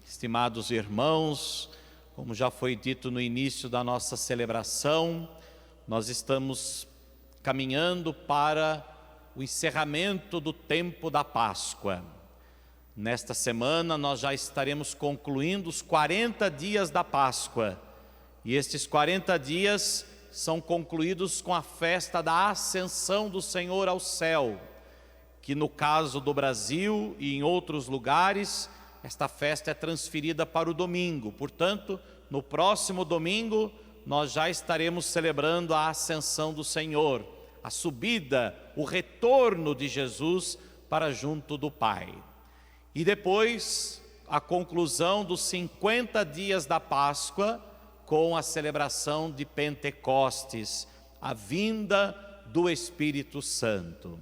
Estimados irmãos, como já foi dito no início da nossa celebração, nós estamos caminhando para o encerramento do tempo da Páscoa. Nesta semana nós já estaremos concluindo os 40 dias da Páscoa. E estes 40 dias são concluídos com a festa da Ascensão do Senhor ao céu, que no caso do Brasil e em outros lugares, esta festa é transferida para o domingo. Portanto, no próximo domingo, nós já estaremos celebrando a Ascensão do Senhor, a subida, o retorno de Jesus para junto do Pai. E depois, a conclusão dos 50 dias da Páscoa, com a celebração de Pentecostes, a vinda do Espírito Santo.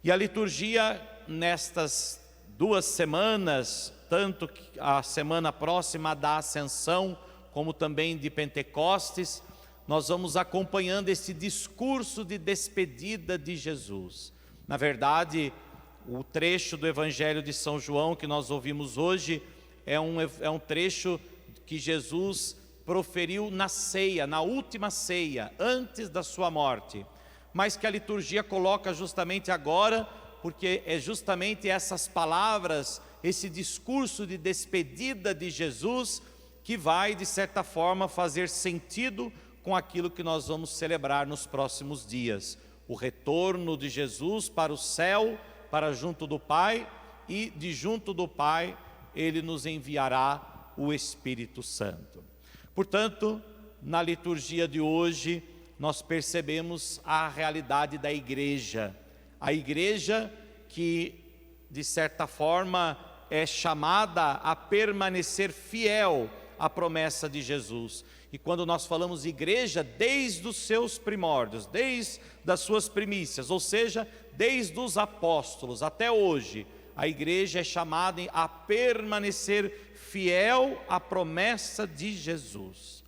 E a liturgia nestas 2 semanas, tanto a semana próxima da Ascensão, como também de Pentecostes, nós vamos acompanhando esse discurso de despedida de Jesus. Na verdade, o trecho do Evangelho de São João que nós ouvimos hoje é um trecho que Jesus proferiu na ceia, na última ceia, antes da sua morte, mas que a liturgia coloca justamente agora, porque é justamente essas palavras, esse discurso de despedida de Jesus, que vai, de certa forma, fazer sentido com aquilo que nós vamos celebrar nos próximos dias. O retorno de Jesus para o céu, para junto do Pai, e de junto do Pai, Ele nos enviará o Espírito Santo. Portanto, na liturgia de hoje, nós percebemos a realidade da igreja. A igreja que, de certa forma, é chamada a permanecer fiel à promessa de Jesus. E quando nós falamos igreja, desde os seus primórdios, desde as suas primícias, ou seja, desde os apóstolos até hoje, a igreja é chamada a permanecer fiel à promessa de Jesus.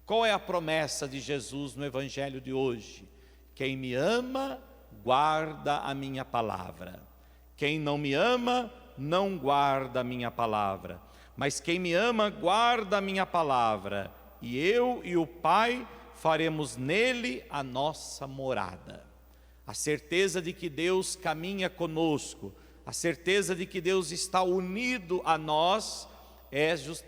Qual é a promessa de Jesus no Evangelho de hoje? Quem me ama, guarda a minha palavra. Quem não me ama, não guarda a minha palavra. Mas quem me ama, guarda a minha palavra. E eu e o Pai faremos nele a nossa morada. A certeza de que Deus caminha conosco, a certeza de que Deus está unido a nós,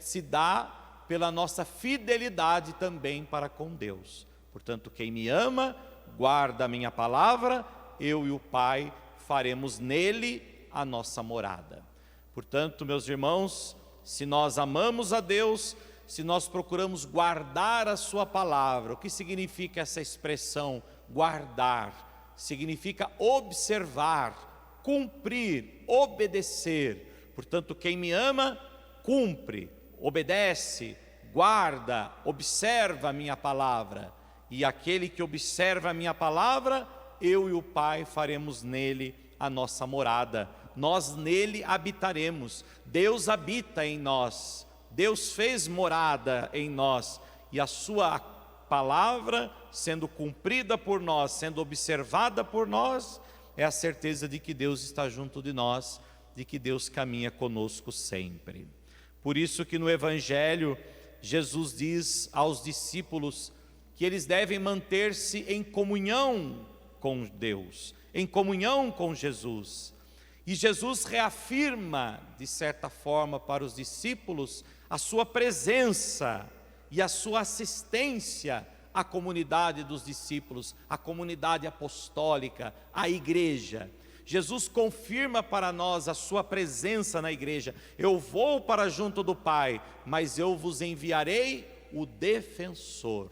se dá pela nossa fidelidade também para com Deus. Portanto, quem me ama, guarda a minha palavra, eu e o Pai faremos nele a nossa morada. Portanto, meus irmãos, se nós amamos a Deus, se nós procuramos guardar a sua palavra, o que significa essa expressão guardar? Significa observar, cumprir, obedecer. Portanto, quem me ama, cumpre, obedece, guarda, observa a minha palavra. E aquele que observa a minha palavra, eu e o Pai faremos nele a nossa morada. Nós nele habitaremos. Deus habita em nós. Deus fez morada em nós. E a sua palavra, sendo cumprida por nós, sendo observada por nós, é a certeza de que Deus está junto de nós, de que Deus caminha conosco sempre. Por isso que no Evangelho, Jesus diz aos discípulos que eles devem manter-se em comunhão com Deus, em comunhão com Jesus. E Jesus reafirma, de certa forma, para os discípulos, a sua presença e a sua assistência à comunidade dos discípulos, à comunidade apostólica, à igreja. Jesus confirma para nós a sua presença na igreja. Eu vou para junto do Pai, mas eu vos enviarei o defensor.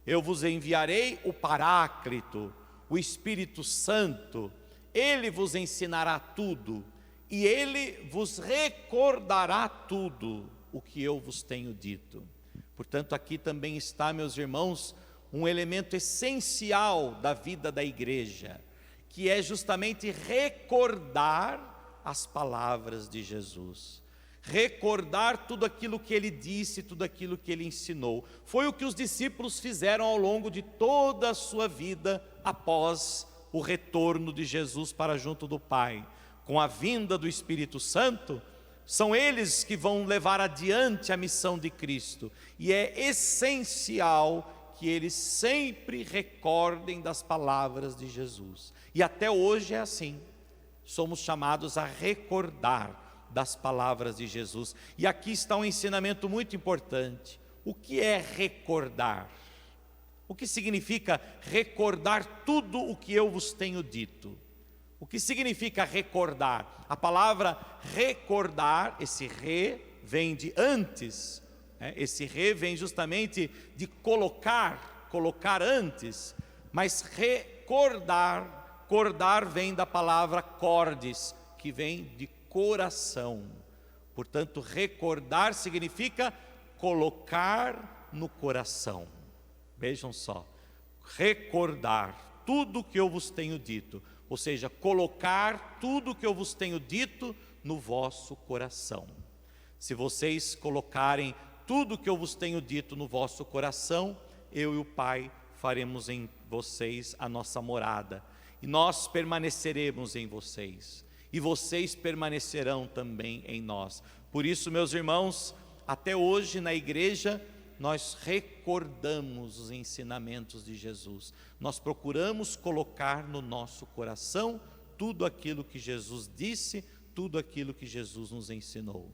Eu vos enviarei o Paráclito, o Espírito Santo. Ele vos ensinará tudo e ele vos recordará tudo o que eu vos tenho dito. Portanto, aqui também está, meus irmãos, um elemento essencial da vida da igreja, que é justamente recordar as palavras de Jesus. Recordar tudo aquilo que ele disse, tudo aquilo que ele ensinou. Foi o que os discípulos fizeram ao longo de toda a sua vida após o retorno de Jesus para junto do Pai. Com a vinda do Espírito Santo, São eles que vão levar adiante a missão de Cristo. E é essencial que eles sempre recordem das palavras de Jesus. E até hoje é assim. Somos chamados a recordar das palavras de Jesus. E aqui está um ensinamento muito importante. O que é recordar? O que significa recordar tudo o que eu vos tenho dito? O que significa recordar? A palavra recordar, esse re vem de antes, esse re vem justamente de colocar antes, mas recordar vem da palavra cordes, que vem de coração. Portanto, recordar significa colocar no coração. Vejam só, recordar tudo o que eu vos tenho dito, ou seja, colocar tudo o que eu vos tenho dito no vosso coração. Se vocês colocarem tudo o que eu vos tenho dito no vosso coração, eu e o Pai faremos em vocês a nossa morada, e nós permaneceremos em vocês, e vocês permanecerão também em nós. Por isso, meus irmãos, até hoje na igreja, nós recordamos os ensinamentos de Jesus. Nós procuramos colocar no nosso coração tudo aquilo que Jesus disse, tudo aquilo que Jesus nos ensinou.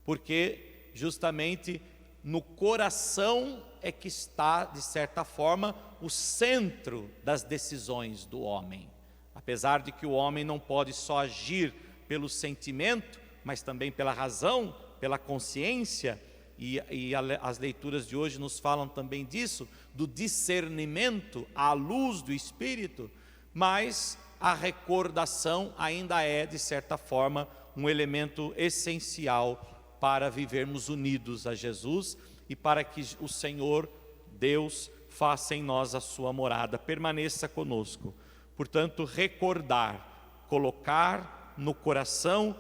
Porque justamente no coração é que está, de certa forma, o centro das decisões do homem. Apesar de que o homem não pode só agir pelo sentimento, mas também pela razão, pela consciência, e as leituras de hoje nos falam também disso, do discernimento à luz do Espírito, mas a recordação ainda é, de certa forma, um elemento essencial para vivermos unidos a Jesus e para que o Senhor, Deus, faça em nós a sua morada, permaneça conosco. Portanto, recordar, colocar no coração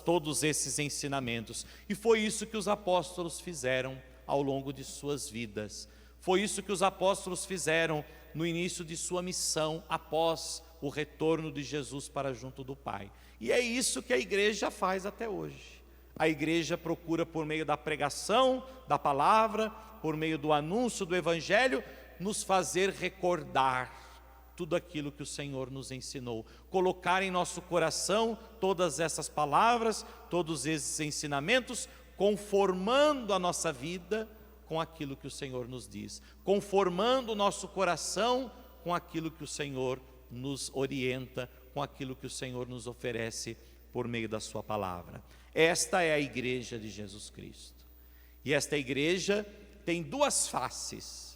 todos esses ensinamentos. E foi isso que os apóstolos fizeram ao longo de suas vidas. Foi isso que os apóstolos fizeram no início de sua missão, após o retorno de Jesus para junto do Pai. E é isso que a igreja faz até hoje. A igreja procura, por meio da pregação da palavra, por meio do anúncio do Evangelho, nos fazer recordar tudo aquilo que o Senhor nos ensinou, colocar em nosso coração todas essas palavras, todos esses ensinamentos, conformando a nossa vida com aquilo que o Senhor nos diz, conformando o nosso coração com aquilo que o Senhor nos orienta, com aquilo que o Senhor nos oferece por meio da sua palavra. Esta é a igreja de Jesus Cristo. E esta igreja tem duas faces.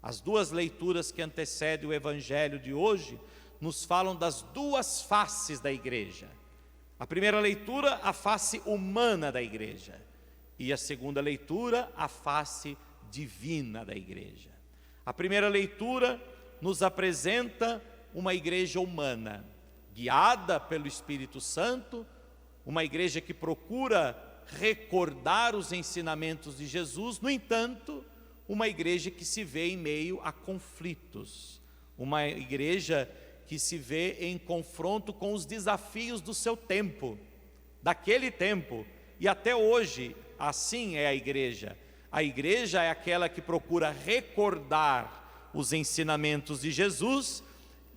As duas leituras que antecedem o Evangelho de hoje nos falam das duas faces da igreja. A primeira leitura, a face humana da igreja. E a segunda leitura, a face divina da igreja. A primeira leitura nos apresenta uma igreja humana, guiada pelo Espírito Santo, uma igreja que procura recordar os ensinamentos de Jesus. No entanto, uma igreja que se vê em meio a conflitos, uma igreja que se vê em confronto com os desafios do seu tempo, daquele tempo, e até hoje, assim é a igreja. A igreja é aquela que procura recordar os ensinamentos de Jesus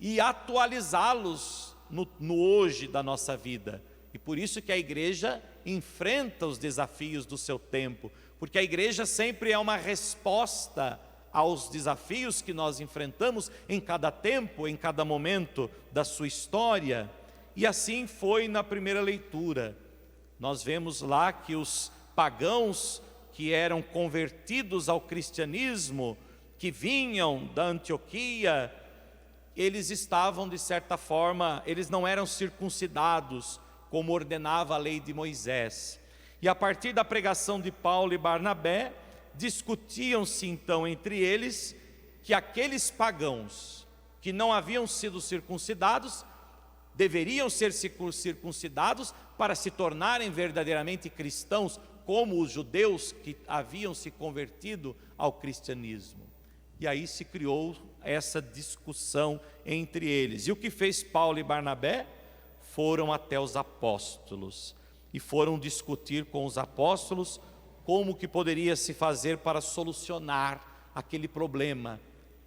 e atualizá-los no hoje da nossa vida. E por isso que a igreja enfrenta os desafios do seu tempo, porque a igreja sempre é uma resposta aos desafios que nós enfrentamos em cada tempo, em cada momento da sua história. E assim foi na primeira leitura. Nós vemos lá que os pagãos que eram convertidos ao cristianismo, que vinham da Antioquia, eles estavam, de certa forma, eles não eram circuncidados, como ordenava a lei de Moisés. E a partir da pregação de Paulo e Barnabé, discutiam-se então entre eles que aqueles pagãos que não haviam sido circuncidados, deveriam ser circuncidados para se tornarem verdadeiramente cristãos, como os judeus que haviam se convertido ao cristianismo. E aí se criou essa discussão entre eles. E o que fez Paulo e Barnabé? Foram até os apóstolos. e foram discutir com os apóstolos como que poderia se fazer para solucionar aquele problema,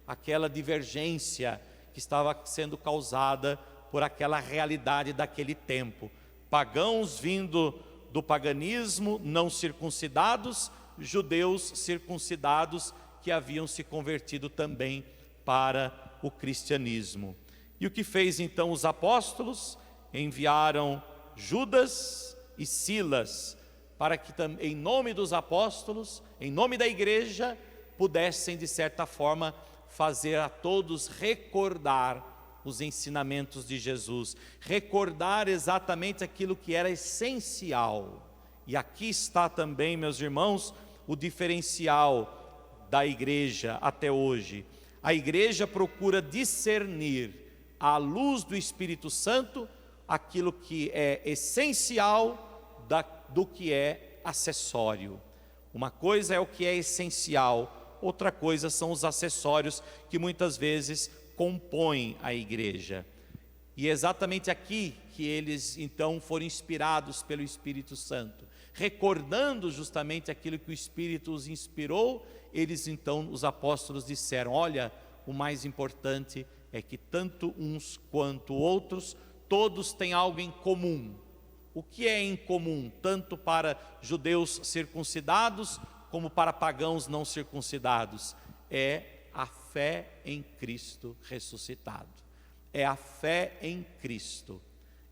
aquela divergência que estava sendo causada por aquela realidade daquele tempo. Pagãos vindo do paganismo, não circuncidados, judeus circuncidados que haviam se convertido também para o cristianismo. E o que fez então os apóstolos? Enviaram Judas e Silas para que em nome dos apóstolos, em nome da igreja, pudessem de certa forma fazer a todos recordar os ensinamentos de Jesus, recordar exatamente aquilo que era essencial. E aqui está também, meus irmãos, o diferencial da igreja até hoje. A igreja procura discernir, à luz do Espírito Santo, aquilo que é essencial do que é acessório. Uma coisa é o que é essencial, outra coisa são os acessórios que muitas vezes compõem a igreja. E é exatamente aqui que eles então foram inspirados pelo Espírito Santo, recordando justamente aquilo que o Espírito os inspirou. Eles então, os apóstolos disseram: olha, o mais importante é que tanto uns quanto outros, todos têm algo em comum. O que é em comum, tanto para judeus circuncidados, como para pagãos não circuncidados? É a fé em Cristo ressuscitado. É a fé em Cristo.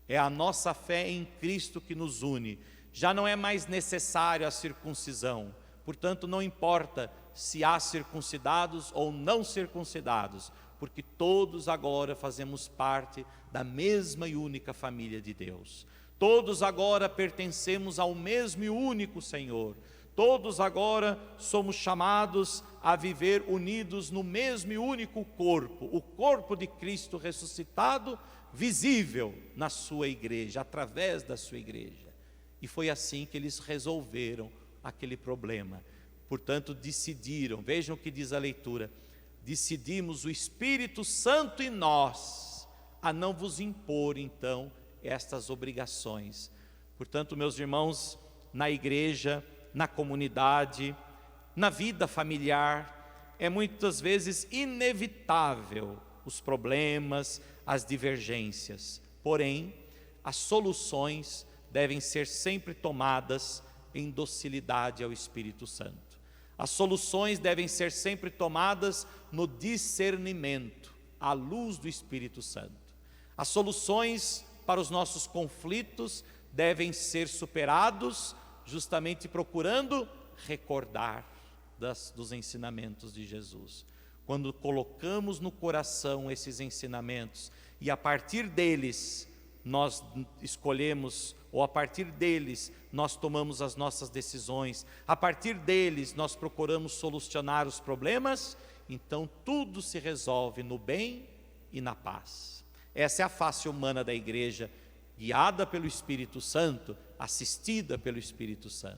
É a nossa fé em Cristo que nos une. Já não é mais necessário a circuncisão. Portanto, não importa se há circuncidados ou não circuncidados, porque todos agora fazemos parte da mesma e única família de Deus. Todos agora pertencemos ao mesmo e único Senhor. Todos agora somos chamados a viver unidos no mesmo e único corpo, o corpo de Cristo ressuscitado, visível na sua igreja, através da sua igreja. E foi assim que eles resolveram aquele problema. Portanto, decidiram, vejam o que diz a leitura: decidimos, o Espírito Santo e nós, a não vos impor então estas obrigações. Portanto, meus irmãos, na igreja, na comunidade, na vida familiar, é muitas vezes inevitável os problemas, as divergências. Porém, as soluções devem ser sempre tomadas em docilidade ao Espírito Santo. As soluções devem ser sempre tomadas no discernimento, à luz do Espírito Santo. As soluções para os nossos conflitos devem ser superados justamente procurando recordar dos ensinamentos de Jesus. Quando colocamos no coração esses ensinamentos e a partir deles nós escolhemos, ou a partir deles nós tomamos as nossas decisões, a partir deles nós procuramos solucionar os problemas, então tudo se resolve no bem e na paz. Essa é a face humana da igreja, guiada pelo Espírito Santo, assistida pelo Espírito Santo.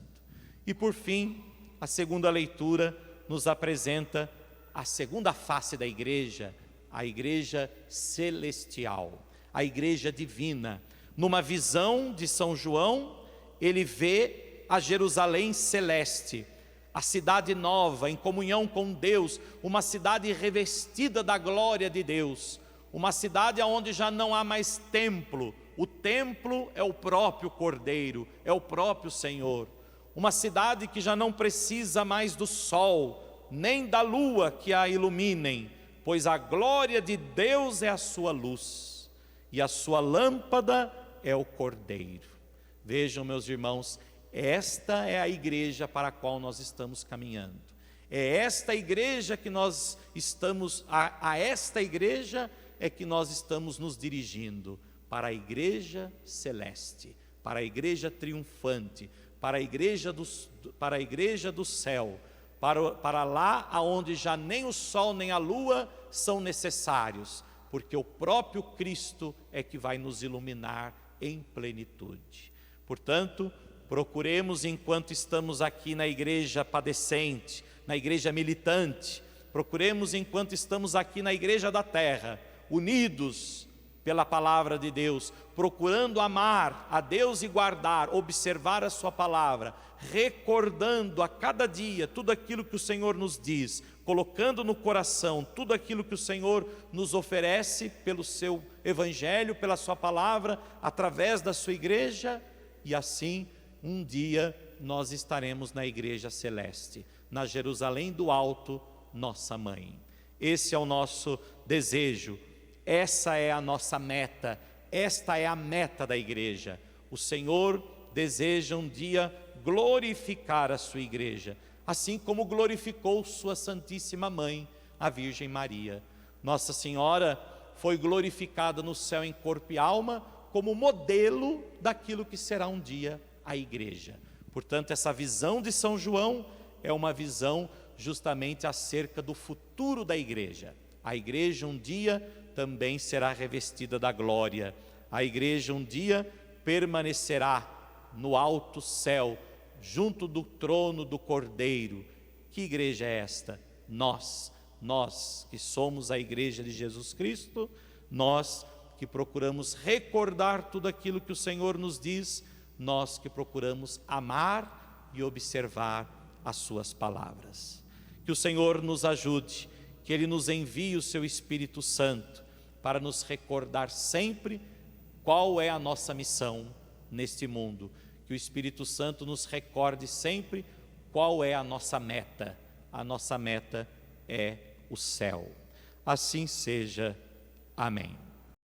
E por fim, a segunda leitura nos apresenta a segunda face da igreja, a igreja celestial, a igreja divina. Numa visão de São João, ele vê a Jerusalém celeste, a cidade nova, em comunhão com Deus, uma cidade revestida da glória de Deus, uma cidade onde já não há mais templo. O templo é o próprio Cordeiro, é o próprio Senhor. Uma cidade que já não precisa mais do sol, nem da lua que a iluminem, pois a glória de Deus é a sua luz, e a sua lâmpada é o Cordeiro. Vejam, meus irmãos, esta é a igreja para a qual nós estamos caminhando. É esta igreja que nós estamos, a esta igreja é que nós estamos nos dirigindo, para a igreja celeste, para a igreja triunfante, para a igreja do céu, para lá aonde já nem o sol nem a lua são necessários, porque o próprio Cristo é que vai nos iluminar em plenitude. Portanto, procuremos, enquanto estamos aqui na igreja padecente, na igreja militante, procuremos enquanto estamos aqui na igreja da terra, unidos pela palavra de Deus, procurando amar a Deus e guardar, observar a sua palavra, recordando a cada dia tudo aquilo que o Senhor nos diz, colocando no coração tudo aquilo que o Senhor nos oferece pelo seu evangelho, pela sua palavra, através da sua igreja, e assim um dia nós estaremos na igreja celeste, na Jerusalém do alto, nossa mãe. Esse é o nosso desejo, essa é a nossa meta, esta é a meta da igreja. O Senhor deseja um dia glorificar a sua igreja, assim como glorificou sua Santíssima Mãe, a Virgem Maria. Nossa Senhora foi glorificada no céu em corpo e alma, como modelo daquilo que será um dia a igreja. Portanto, essa visão de São João é uma visão justamente acerca do futuro da igreja. A igreja um dia também será revestida da glória. A igreja um dia permanecerá no alto céu, junto do trono do Cordeiro. Que igreja é esta? Nós que somos a igreja de Jesus Cristo, nós que procuramos recordar tudo aquilo que o Senhor nos diz, nós que procuramos amar e observar as suas palavras. Que o Senhor nos ajude, que Ele nos envie o seu Espírito Santo para nos recordar sempre qual é a nossa missão neste mundo. Que o Espírito Santo nos recorde sempre qual é a nossa meta. A nossa meta é o céu. Assim seja. Amém.